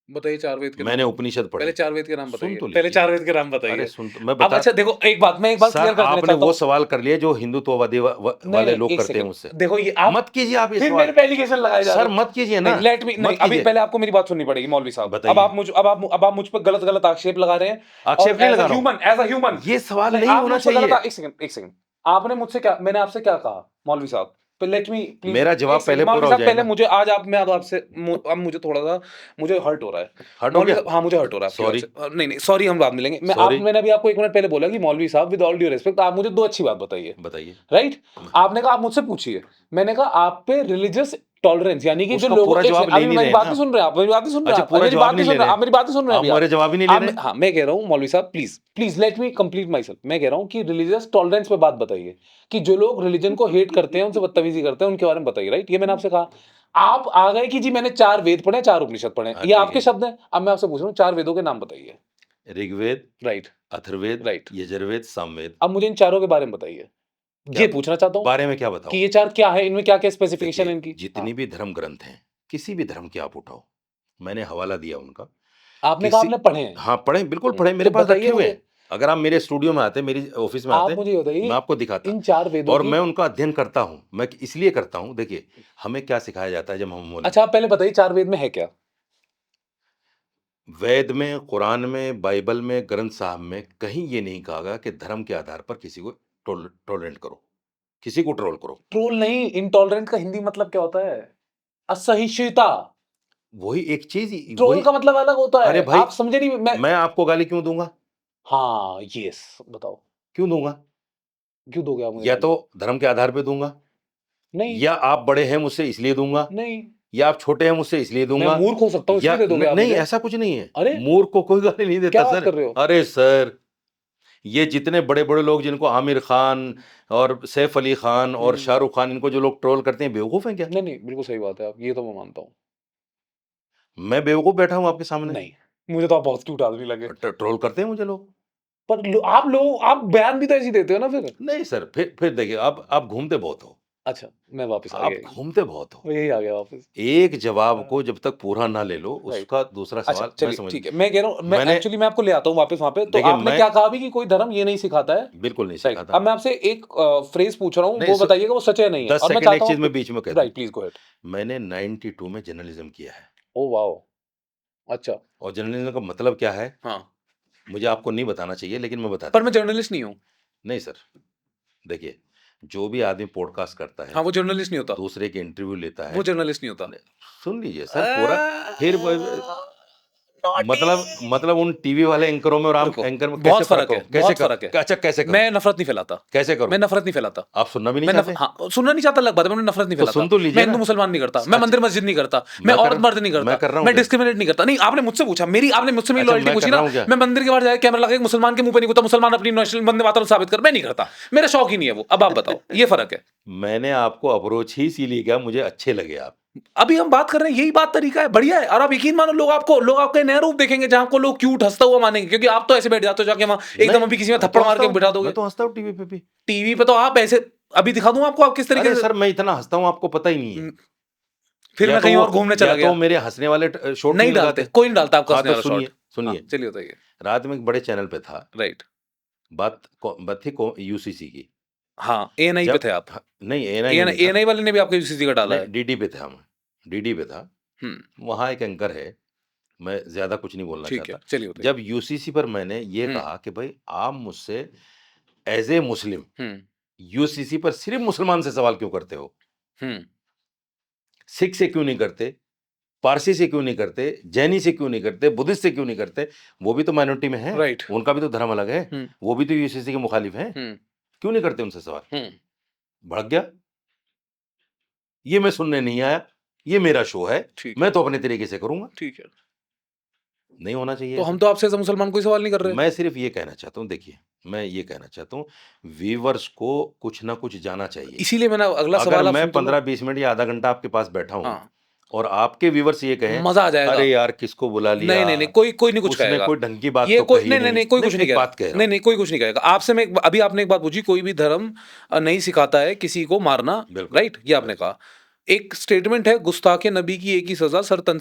बताइए चार वेद के मैंने नाम। उपनिषद पहले पढ़े। चार वेद के नाम सुन बताइए, तो पहले लीजिए। चार वेद के नाम अरे बताइए। सुन तो, मैं अब बता अच्छा देखो, मैं एक बात सर क्लियर कर देना आपने चाहता वो हूँ। सवाल कर लिया जो हिंदुत्ववादी नहीं वाले नहीं, लोग एक करते हैं सेकंड मुझसे। देखो, ये आप मत कीजिए आप ये फिर सवाल। मेरे पे एलिगेशन लगाए जा सर रहे हो। मत कीजिए ना, नहीं लेट मी, नहीं मत अभी कीजिए। पहले आपको मेरी बात सुननी पड़ेगी मौलवी साहब। अब बताइए। आप मुझ पर गलत गलत आक्षेप लगा रहे हैं। आक्षेप और नहीं एज लगा अ रहा हूं। ह्यूमन ये सवाल नहीं, नहीं आपने होना मुझ पर गलत चाहिए। एक सेकंड आपने मुझसे क्या, मैंने आपसे क्या कहा मौलवी साहब? लेट मी प्लीज, मेरा जवाब पहले मौलवी पूरा हो साहब जाए पहले ना। मुझे आज आप मैं अब आपसे अब मुझे थोड़ा सा मुझे हर्ट हो रहा है। हर्ट हो मौलवी गया? साहब हाँ मुझे हर्ट हो रहा है आपकी बात सॉरी। से। नहीं नहीं सॉरी, हम बाद मिलेंगे। सॉरी। मैंने अभी आपको 1 मिनट पहले बोला कि मौलवी साहब विद ऑल ड्यू रिस्पेक्ट आप मुझे 2 अच्छी बात बताइए, बताइए। राइट? आपने कहा आप मुझसे पूछिए, मैंने कहा आप पे रिलीजियस टॉलरेंस, यानी कि जो उसका लोगों पूरा जवाब ले अभी नहीं मेरी रहे बात ना। नहीं सुन रहे आप, मेरी बात नहीं सुन रहे अच्छा आप, पूरा मेरी जवाब बात नहीं नहीं ले सुन रहे रहे आप, मेरी बात नहीं सुन रहे आप अभी हमारे जवाब ही नहीं ले आप। रहे। हाँ मैं कह रहा हूँ मौलवी साहब please please let me complete my self. मैं कह रहा हूँ कि रिलीजियस टॉलरेंस पे बात बताइए, कि जो लोग रिलीजन को हेट करते हैं, उनसे बदतमीजी करते हैं, उनके बारे में बताइए, राइट? ये मैंने आपसे कहा। आप आ गए कि जी मैंने 4 वेद पढ़े, 4 उपनिषद पढ़े, हाँ, ये ठीक आपके है। शब्द हैं। अब मैं आपसे पूछ रहा हूँ 4 वेदों के नाम बताइए। Rigveda, right Atharvaveda, right. यजुर्वेद, सामवेद। अब मुझे इन चारों के बारे में बताइए, क्या ये पूछना चाहता हूँ बारे में क्या कि बताऊं? ये 4 क्या है, इनमें क्या क्या स्पेसिफिकेशन है देखिए इनकी। जितनी भी धर्म ग्रंथ हैं, किसी भी धर्म के आप उठाओ, मैंने हवाला दिया उनका। आपने कहा किसी आपने पढ़े हैं। हाँ पढ़े, बिल्कुल पढ़े, तो मेरे पास बताइए रखे हुए मुझे, हैं। अगर आप मेरे स्टूडियो में आते, मेरी ऑफिस में आप आते, मुझे ये बताइए मैं आपको दिखाता। इन 4 वेदों और की। मैं उनका अध्ययन करता हूँ। मैं इसलिए करता हूँ, देखिए हमें क्या सिखाया जाता है जब हम मौलवी। अच्छा आप पहले बताइए 4 वेद में है क्या? वेद में, कुरान में, बाइबल में, ग्रंथ साहब में कहीं ये नहीं कहा गया कि धर्म के आधार पर किसी को टॉलरेट करो, किसी को ट्रोल करो। ट्रोल नहीं, इंटॉलरेंट का हिंदी मतलब क्या होता है? असहिष्णुता। वही एक चीज ट्रोल वही। का मतलब अलग होता अरे है, भाई, आप समझे नहीं। मैं आपको गाली क्यों दूंगा? हाँ यस बताओ, क्यों दूंगा? क्यों दोगे आप मुझे या गाली? तो धर्म के आधार पे दूंगा, नहीं या आप बड़े हैं मुझसे इसलिए दूंगा, नहीं, या आप छोटे हैं मुझसे इसलिए मैं दूंगा, मूर्ख हो सकता हूँ इसलिए या दे दोगे आप नहीं, मुझे? ऐसा कुछ नहीं है। अरे मूर्ख को कोई गाली नहीं क्या देता बात सर। कर रहे हो? अरे सर, ये जितने बड़े बड़े लोग जिनको आमिर खान और सैफ अली खान और शाहरुख खान, इनको जो लोग ट्रोल करते हैं, बेवकूफ हैं क्या? नहीं नहीं बिल्कुल सही बात है, आप ये तो मैं मानता हूँ। मैं बेवकूफ बैठा हूं आपके सामने? नहीं, मुझे तो आप बहुत क्यूट आदमी लगे। ट्रोल करते हैं मुझे लोग। पर आप लोग आप बयान भी तो ऐसे ही देते हो ना फिर। नहीं सर, फिर देखिए, आप घूमते बहुत हो। अच्छा मैं वापस आ आप गया, घूमते बहुत हो। वो यही आ गया वापस। एक जवाब को जब तक पूरा ना ले लो, राइट, उसका दूसरा अच्छा सवाल मैं चलिए समझ। ठीक है, मैं कह रहा हूँ, मैं मैंने एक्चुअली मैं आपको ले आता हूँ वापस वहां पे। तो देखिए, आपने मैं क्या कहा भी कि कोई धर्म ये नहीं सिखाता है, बिल्कुल नहीं राइट? सिखाता। अब मैं आपसे एक फ्रेज पूछ रहा हूँ, नहीं, वो बताइएगा वो सच है नहीं है, 10 और मैं सेकंड एक चाहता चीज हूँ मैं बीच में कह दूं। Right please go ahead. मैंने 92 में जर्नलिज्म किया है। ओ वाओ, अच्छा और जर्नलिज्म का मतलब क्या है हाँ, मुझे आपको नहीं बताना चाहिए, लेकिन मैं बताता पर हूं। मैं जर्नलिस्ट नहीं हूँ। नहीं सर, देखिए, जो भी आदमी पॉडकास्ट करता है, हाँ वो जर्नलिस्ट नहीं होता, दूसरे के इंटरव्यू लेता वो है, जर्नलिस्ट नहीं होता। सुन लीजिए सर पूरा। फिर Naughty! मतलब उन टीवी वाले एंकरों में और आम रुको, एंकर में कैसे बहुत फर्क फर्क हो? है, कैसे बहुत कर? फर्क है। अच्छा कैसे करूं? मैं नफरत नहीं फैलाता, कैसे मैं करूं? नफरत नहीं फैलाता। आप सुनना भी नहीं मैं चाहते? हाँ सुनना नहीं चाहता अलग बात है, मैं नफरत नहीं तो फैलाता। सुन तो लीजिए मैं हिंदू ना। मुसलमान नहीं करता, मैं अच्छा, मंदिर मस्जिद नहीं करता, मैं मैं कर औरत मर्द नहीं मैं करता, कर रहा हूं मैं क्या? डिस्क्रिमिनेट नहीं करता। नहीं आपने मुझसे पूछा, आपने मुझसे मेरी अच्छा, लॉयल्टी मैं पूछी कर रहा ना, हूं क्या? मैं मंदिर के बाहर जाकर कैमरा लगा के मुसलमान के मुंह पे नहीं कूदता, मुसलमान अपनी नेशनल वंदे मातरम साबित कर, मैं नहीं करता, मेरा शौक ही नहीं है वो। अब आप बताओ, ये फर्क है। मैंने आपको अप्रोच ही इसीलिए किया, मुझे अच्छे लगे आप। अभी हम बात कर रहे हैं, यही बात तरीका है, बढ़िया है। और आप यकीन मानो लोग आपका नया रूप देखेंगे, जहां आपको लोग क्यूट हंसता हुआ मानेंगे, क्योंकि आप तो ऐसे बैठ जाते हो जाके वहां एकदम अभी किसी में मैं थप्पड़ तो मार के हंसता बिठा हूं, दोगे। मैं तो हंसता हूं टीवी पे भी। टीवी पे तो आप ऐसे, अभी दिखा दूं आपको आप किस तरीके अरे से। सर, मैं इतना हंसता हूं आपको पता ही नहीं है। फिर या मैं तो कहीं वो और घूमने या चला तो गया। मेरे हंसने वाले शॉट नहीं नहीं डालते, लगाते। कोई नहीं डालता आपका हाँ हंसने तो वाला सुनिए शॉट। सुनिए, चलिए बताइए। रात में एक बड़े चैनल पे था, राइट, बात थी यूसीसी की। हाँ एएनआई पे जब थे आप। नहीं, एएनआई में नहीं था। एएनआई वाले ने भी आपके यूसीसी का डाला नहीं, है। डीडी पे था, मैं डीडी पे था। हम्म, वहाँ एक एंकर है, मैं ज्यादा कुछ नहीं बोलना ठीक है चाहता। चलिए बताइए। जब यूसीसी पर मैंने ये कहा कि भाई आप मुझसे as a Muslim hmm UCC पर सिर्फ मुसलमान से सवाल क्यों करते हो? हम्म सिख से क्यों नहीं करते? पारसी से क्यों नहीं करते? जैनी से क्यों नहीं करते? बुद्धिस्ट से क्यों नहीं करते? वो भी तो माइनॉरिटी में है, राइट, उनका भी तो धर्म अलग है, हम्म वो भी तो यूसीसी के मुखालिफ हैं। हम्म क्यों नहीं करते उनसे सवाल? हम्म भड़क गया। ये मैं सुनने नहीं आया, ये मेरा शो है, ठीक मैं है तो अपने तरीके से करूंगा। ठीक है। नहीं होना चाहिए तो ऐसा। हम तो आपसे ऐसा मुसलमान कोई सवाल नहीं कर रहे। मैं सिर्फ ये कहना चाहता हूँ, देखिए मैं ये कहना चाहता हूँ, व्यूवर्स को कुछ ना कुछ जाना चाहिए। इसीलिए मैंने अगला अगर सवाल आप मैं सुन तो लो। 15-20 मिनट या आधा घंटा आपके पास बैठा हूँ हाँ और आपके व्यूवर्स ये कहें, मजा आ जाएगा। अरे यार किसको बुला लिया, नहीं नहीं नहीं, कोई नहीं कुछ उसने कहेगा। कोई ढंग की बात ये तो कोई कही नहीं नहीं नहीं, कोई कुछ नहीं एक कहेगा। बात कह रहा नहीं हूं। नहीं कोई कुछ नहीं कहेगा आपसे। मैं अभी आपने एक बात पूछी, कोई भी धर्म नहीं सिखाता है किसी को मारना, बिल्कुल। राइट? ये आपने कहा। एक स्टेटमेंट है, गुस्ताखे नबी की एक ही सजा, सरतन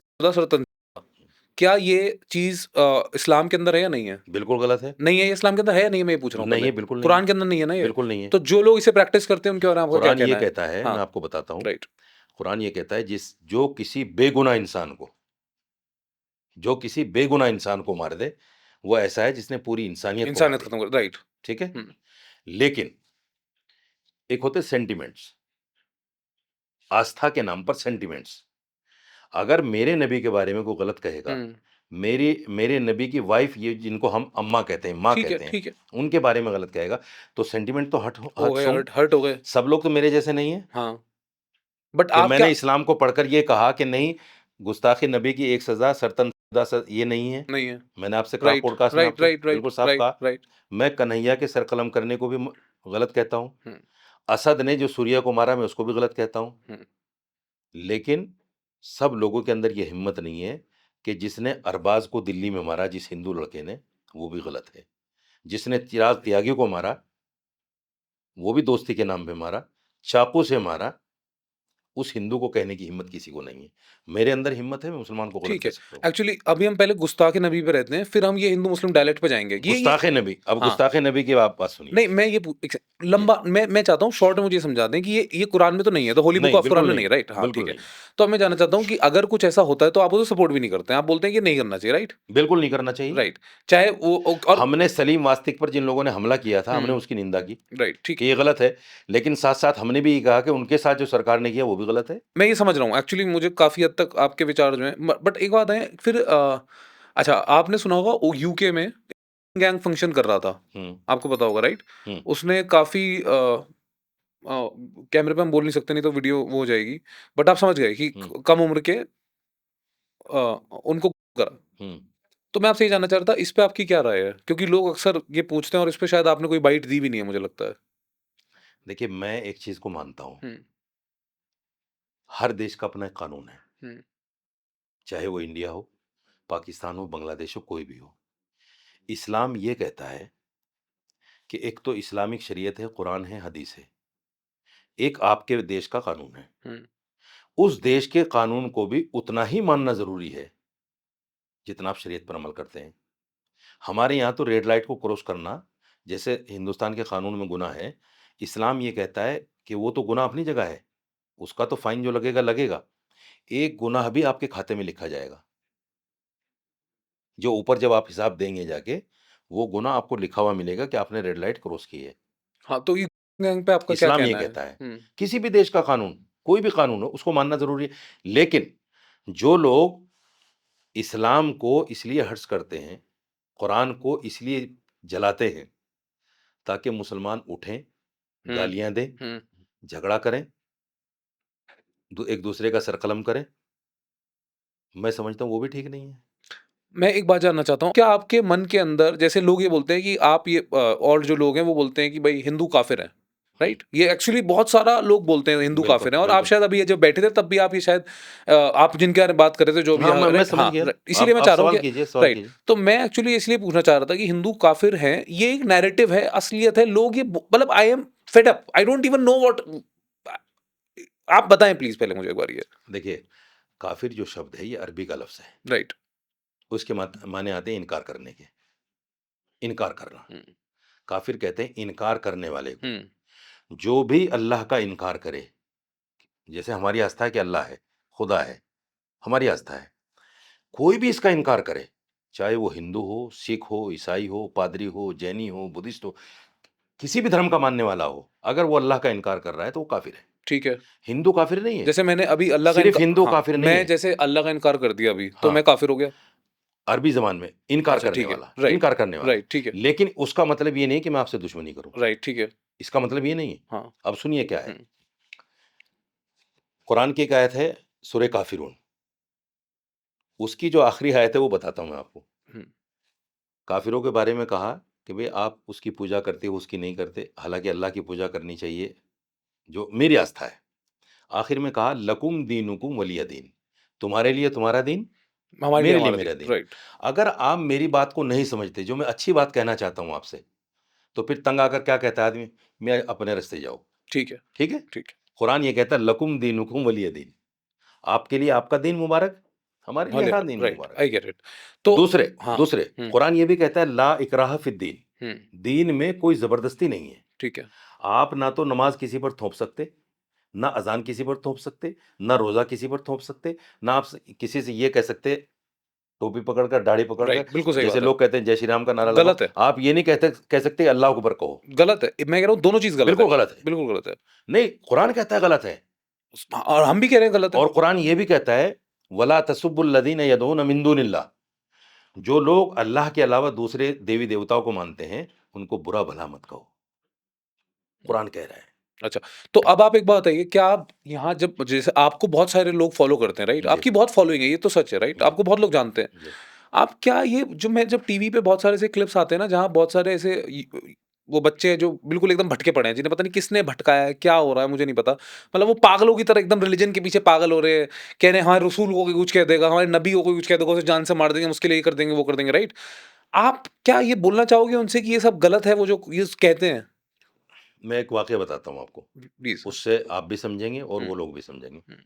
क्या ये चीज इस्लाम के अंदर है या नहीं है? बिल्कुल गलत है। नहीं है, ये इस्लाम के अंदर है या नहीं है, मैं ये पूछ रहा हूँ नहीं पहले। है, बिल्कुल नहीं कुरान है। के अंदर नहीं है ना ये? बिल्कुल नहीं है। तो जो लोग इसे प्रैक्टिस करते हैं उनके बारे में आपका क्या कुरान ये कहना है? कहता है, मैं हाँ, आपको बताता हूँ, राइट। कुरान ये कहता है जो किसी बेगुनाह इंसान को, जो किसी बेगुनाह इंसान को मार दे, वो ऐसा है जिसने पूरी इंसानियत को मार इंसानियत दिया। खत्म कर, राइट। ठीक है? हम्म, लेकिन एक होते सेंटिमेंट्स, आस्था के नाम पर सेंटिमेंट्स। अगर मेरे नबी के बारे में कोई गलत कहेगा, हम्म, मेरे नबी की वाइफ, ये जिनको हम अम्मा कहते हैं, माँ ठीक है, कहते हैं, ठीक है। उनके बारे में गलत कहेगा, तो सेंटिमेंट तो हो हर्ट्स गए, होंगे। हर्ट हो गए। सब लोग तो मेरे जैसे नहीं है हाँ, बट कि आप क्या? मैंने इस्लाम को पढ़कर ये कहा कि नहीं, गुस्ताखी नबी की एक सजा सरतन ये नहीं है। नहीं है। मैंने आपसे कहा, राइट, पॉडकास्ट में राइट, आपसे राइट, राइट, बिल्कुल साफ राइट, कहा, राइट। मैं कन्हैया के सर कलम करने को भी गलत कहता हूँ। हम्म, असद ने जो सूर्या को मारा, मैं उसको भी गलत कहता हूँ। हम्म, लेकिन सब लोगों के अंदर ये हिम्मत नहीं है कि जिसने अरबाज को दिल्ली में मारा, जिस हिंदू लड़के ने, वो भी गलत है। जिसने चिराग त्यागी को मारा, वो भी दोस्ती के नाम पे मारा, चाकू से मारा, उस हिंदू को कहने की हिम्मत किसी को नहीं है। मेरे अंदर हिम्मत है, मैं मुसलमान को गलत ठीक कह है। सकता हूँ। एक्चुअली अभी हम पहले गुस्ताखे नबी पे रहते हैं, फिर हम ये हिंदू मुस्लिम डायलेक्ट पे जाएंगे। ये गुस्ताखे नबी, अब हाँ, गुस्ताखे नबी की आप बात सुनिए। नहीं, मैं ये लंबा, मैं चाहता हूँ शॉर्ट में मुझे समझा दें कि ये कुरान में तो नहीं है, तो होली बुक नहीं, ऑफ कुरान बिल्कुल में नहीं नहीं, है, राइट? हाँ, बिल्कुल ठीक है। नहीं, तो अब मैं जानना चाहता हूँ कि अगर कुछ ऐसा होता है तो आप उसे सपोर्ट भी नहीं करते हैं, आप बोलते हैं कि नहीं करना चाहिए, राइट? बिल्कुल नहीं करना चाहिए। राइट। चाहे वो और हमने सलीम वास्तिक पर जिन लोगों ने हमला किया था, हमने उसकी निंदा की राइट, ठीक कि है। ये गलत है, लेकिन साथ-साथ हमने भी ये कहा कि उनके साथ जो सरकार ने किया वो भी गलत है। मैं ये समझ रहा हूँ, एक्चुअली मुझे काफी हद तक आपके विचार जो हैं, बट एक बात है फिर अच्छा, आपने सुना होगा वो यूके में गैंग फंक्शन कर रहा था, हुँ, आपको पता होगा, राइट? हुँ, उसने काफी कैमरे पे हम बोल नहीं सकते, नहीं तो वीडियो वो हो जाएगी, बट आप समझ गए कि हुँ, कम उम्र के उनको करा। हुँ। तो मैं आपसे ये जानना चाह रहा था, इस पे आपकी क्या राय है? क्योंकि लोग अक्सर ये पूछते हैं और इस पे शायद आपने कोई बाइट दी भी नहीं है, मुझे लगता है। देखिए, मैं एक चीज़ को मानता हूँ, हुँ, हर देश का अपना एक कानून है, हुँ, चाहे वो इंडिया हो, पाकिस्तान हो, बांग्लादेश हो, कोई भी हो। इस्लाम ये कहता है कि एक तो इस्लामिक शरीयत है, कुरान है, हदीस है। एक आपके देश का कानून है। हुँ, उस देश के कानून को भी उतना ही मानना ज़रूरी है, जितना आप शरीयत पर अमल करते हैं। हमारे यहाँ तो रेड लाइट को क्रॉस करना, जैसे हिंदुस्तान के कानून में गुनाह है, इस्लाम ये कहता है कि वो तो गुनाह अपनी जगह है, उसका तो फाइन जो लगेगा, लगेगा। एक गुनाह भी आपके खाते में लिखा जाएगा। जो ऊपर जब आप हिसाब देंगे जाके, वो गुनाह आपको लिखा हुआ मिलेगा कि आपने रेड लाइट क्रॉस की है। हाँ, तो ये गैंग पे आपका क्या इस्लाम ये कहना है? कहता है। हुँ, किसी भी देश का कानून, कोई भी कानून हो, उसको मानना ज़रूरी है। लेकिन जो लोग इस्लाम को इसलिए हर्ट्स करते हैं, कुरान को इसलिए जलाते हैं, ताकि मुसलमान उठें, हुँ, गालियाँ दें, हुँ। झगड़ा करें, एक दूसरे का सर कलम करें, मैं समझता हूँ वो भी ठीक नहीं है। मैं एक बात जानना चाहता हूँ, क्या आपके मन के अंदर जैसे लोग ये बोलते हैं कि आप ये और जो लोग हैं वो बोलते हैं कि भाई हिंदू काफ़िर हैं, हुँ, राइट? ये एक्चुअली बहुत सारा लोग बोलते हैं हिंदू बिल्कुल, काफ़िर हैं, और आप बिल्कुल। शायद अभी ये जब बैठे थे तब भी आप ये शायद आप जिनके बारे में बात कर रहे थे जो भी हाँ, यहाँ, मैं राइट? समझ हाँ, गया। इसीलिए मैं आप चाह रहा हूँ सवाल कि कीजिए, सवाल राइट। कीजिए। तो मैं एक्चुअली इसलिए पूछना चाह रहा था कि हिंदू काफ़िर हैं, ये एक नैरेटिव है, असलियत है, लोग ये मतलब I am fed up, I don't even know what, आप बताएँ प्लीज़ पहले मुझे एक बार ये। देखिए, काफ़िर जो शब्द है, ये अरबी का लफ्ज़ है। राइट। उसके माने आते हैं इनकार करने के, इनकार करना। हुँ, काफ़िर कहते हैं इनकार करने वाले को। हुँ, जो भी अल्लाह का इनकार करे, जैसे हमारी आस्था है कि अल्लाह है, खुदा है, हमारी आस्था है। कोई भी इसका इनकार करे, चाहे वो हिंदू हो, सिख हो, ईसाई हो, पादरी हो, जैनी हो, बुद्धिस्ट हो, किसी भी धर्म का मानने वाला हो, अगर वो अल्लाह का इनकार कर रहा है, तो वो काफ़िर है। ठीक है। हिंदू काफ़िर नहीं है, जैसे मैंने अभी अल्लाह का सिर्फ़ हिंदू काफ़िर नहीं मैं है। जैसे अल्लाह का इनकार कर दिया अभी, तो हाँ, मैं काफ़िर हो गया? अरबी ज़बान में इनकार अच्छा, करने ठीक है। वाला, राइट, इनकार करने वाला। राइट, ठीक है। लेकिन उसका मतलब ये नहीं कि मैं आपसे दुश्मनी करूँ, राइट, ठीक है। इसका मतलब ये नहीं है। हाँ, अब सुनिए क्या है, हुँ, कुरान की एक आयत है, सूरह काफ़िरून, उसकी जो आखिरी आयत है वो बताता हूँ मैं आपको। हुँ, काफ़िरों के बारे में कहा कि भई आप उसकी पूजा करते हो, उसकी नहीं करते, हालाँकि अल्लाह की पूजा करनी चाहिए, जो मेरी आस्था है। आखिर में कहा लकुम दीनुकुम वलिय दीन, तुम्हारे लिए तुम्हारा दीन, हमारे लिए मेरे लिए हमारा मेरा दीन, दीन। राइट, अगर आप मेरी बात को नहीं समझते, जो मैं अच्छी बात कहना चाहता हूँ आपसे, तो फिर तंग आकर क्या कहता है आदमी, मैं अपने रास्ते जाओ, ठीक है, ठीक है? ठीक है। कुरान ये कहता है लकुम दीनुकुम वलिय दीन, आपके लिए आपका दीन मुबारक, हमारे लिए भले हर का, दिन राइट, मुबारक आई है। Get it. तो दूसरे हाँ, दूसरे हुँ, कुरान ये भी कहता है ला इकराह फिद्दीन, हुँ, दीन में कोई जबरदस्ती नहीं है। ठीक है, आप ना तो नमाज किसी पर थोप सकते, ना अजान किसी पर थोप सकते, ना रोजा किसी पर थोप सकते, ना आप किसी से ये कह सकते टोपी पकड़कर दाढ़ी पकड़कर, राइट, बिल्कुल सही जैसे बात है। लोग कहते हैं जय श्री राम का नारा लगाओ, गलत है, आप ये नहीं कह सकते अल्लाह अकबर कहो, गलत है। मैं कह रहा हूँ दोनों चीज़ गलत है, बिल्कुल गलत है। बिल्कुल गलत है। नहीं, कुरान कहता है गलत है, और हम भी कह रहे हैं गलत है। और कुरान ये भी कहता है वला तसुब्बुल लदीना यदून मिन दूनिल्लाह, जो लोग अल्लाह के अलावा दूसरे देवी देवताओं को मानते हैं उनको बुरा भला मत कहो, कुरान कह रहा है। अच्छा, तो अब आप एक बात बताइए, क्या आप यहाँ जब जैसे आपको बहुत सारे लोग फ़ॉलो करते हैं, राइट? जी आपकी बहुत फ़ॉलोइंग है, ये तो सच है, राइट? जी आपको बहुत लोग जानते हैं। जी आप क्या ये जो मैं जब टीवी पे बहुत सारे ऐसे क्लिप्स आते हैं ना, जहाँ बहुत सारे ऐसे वो बच्चे हैं जो बिल्कुल एकदम भटके पड़े हैं, जिन्हें पता नहीं किसने भटकाया है, क्या हो रहा है मुझे नहीं पता। मतलब वो पागलों की तरह एकदम रिलिजन के पीछे पागल हो रहे हैं, कह रहे हैं हमारे रसूल को कोई कुछ कह देगा, हमारे नबी को कोई कुछ कह देगा, उसे जान से मार देंगे, हम उसके लिए ये कर देंगे, वो कर देंगे, राइट? आप क्या ये बोलना चाहोगे उनसे कि ये सब गलत है, वो जो ये कहते हैं? मैं एक वाकया बताता हूँ आपको, प्लीज़। उससे आप भी समझेंगे और हुँ, वो लोग भी समझेंगे। हुँ,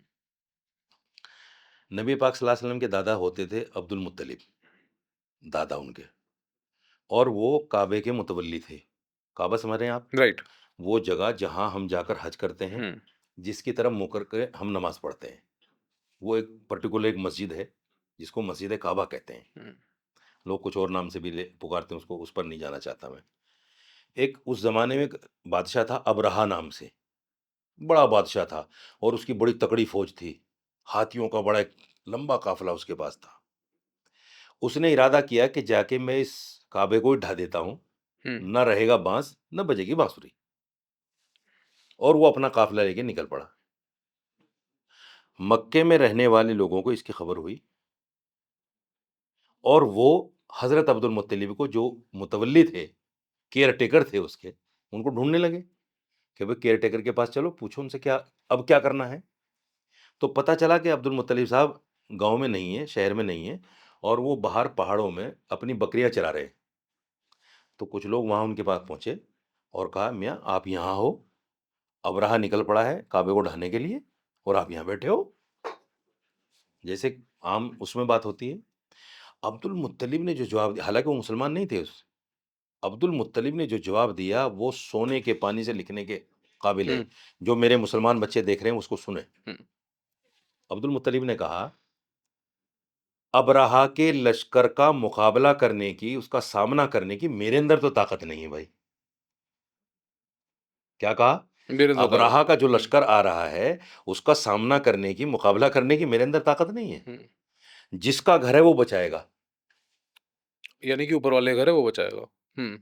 नबी पाक सल्लल्लाहु अलैहि वसल्लम के दादा होते थे अब्दुल मुत्तलिब, दादा उनके, और वो काबे के मुतवल्ली थे। काबा समझ रहे हैं आप? राइट। वो जगह जहाँ हम जाकर हज करते हैं, हुँ, जिसकी तरफ मुँह करके हम नमाज़ पढ़ते हैं। वो एक पर्टिकुलर एक मस्जिद है, जिसको मस्जिद काबा कहते हैं। हुँ, लोग कुछ और नाम से भी ले पुकारते हैं उसको, उस पर नहीं जाना चाहता मैं। एक उस ज़माने में एक बादशाह था अबरहा नाम से, बड़ा बादशाह था और उसकी बड़ी तगड़ी फ़ौज थी। हाथियों का बड़ा एक लंबा काफ़िला उसके पास था। उसने इरादा किया कि जाके मैं इस काबे को ही ढा देता हूँ, हुँ, ना रहेगा बाँस, ना बजेगी बाँसुरी, और वो अपना काफ़िला लेके निकल पड़ा। मक्के में रहने वाले लोगों को इसकी खबर हुई और वो हज़रत अब्दुल मुत्तलिब को, जो मुतवल्ली थे, केयरटेकर थे उसके, उनको ढूँढने लगे कि भाई केयरटेकर के पास चलो, पूछो उनसे क्या अब क्या करना है। तो पता चला कि अब्दुल मुत्तलिब साहब गाँव में नहीं है, शहर में नहीं है, और वो बाहर पहाड़ों में अपनी बकरियाँ चरा रहे हैं। तो कुछ लोग वहाँ उनके पास पहुँचे और कहा, मियाँ आप यहाँ हो, अबरहा निकल पड़ा है काबे को ढाने के लिए और आप यहाँ बैठे हो। जैसे आम उसमें बात होती है। अब्दुल मुत्तलिब ने जो जवाब दिया, हालाँकि वो मुसलमान नहीं थे अब्दुल मुत्तलिब ने जो जवाब दिया वो सोने के पानी से लिखने के काबिल हुँ, है। जो मेरे मुसलमान बच्चे देख रहे हैं उसको सुने। हुँ, अब्दुल मुत्तलिब ने कहा, अबरहा के लश्कर का मुकाबला करने की, उसका सामना करने की मेरे अंदर तो ताकत नहीं है भाई। क्या कहा? मेरे अंदर ताकत अबरहा नहीं का है। जो हुँ, लश्कर आ रहा है, उसका सामना करने की, मुकाबला करने की मेरे अंदर ताकत नहीं है। हुँ, जिसका घर है वो बचाएगा। यानी कि ऊपर वाले का घर है वो बचाएगा। हुँ,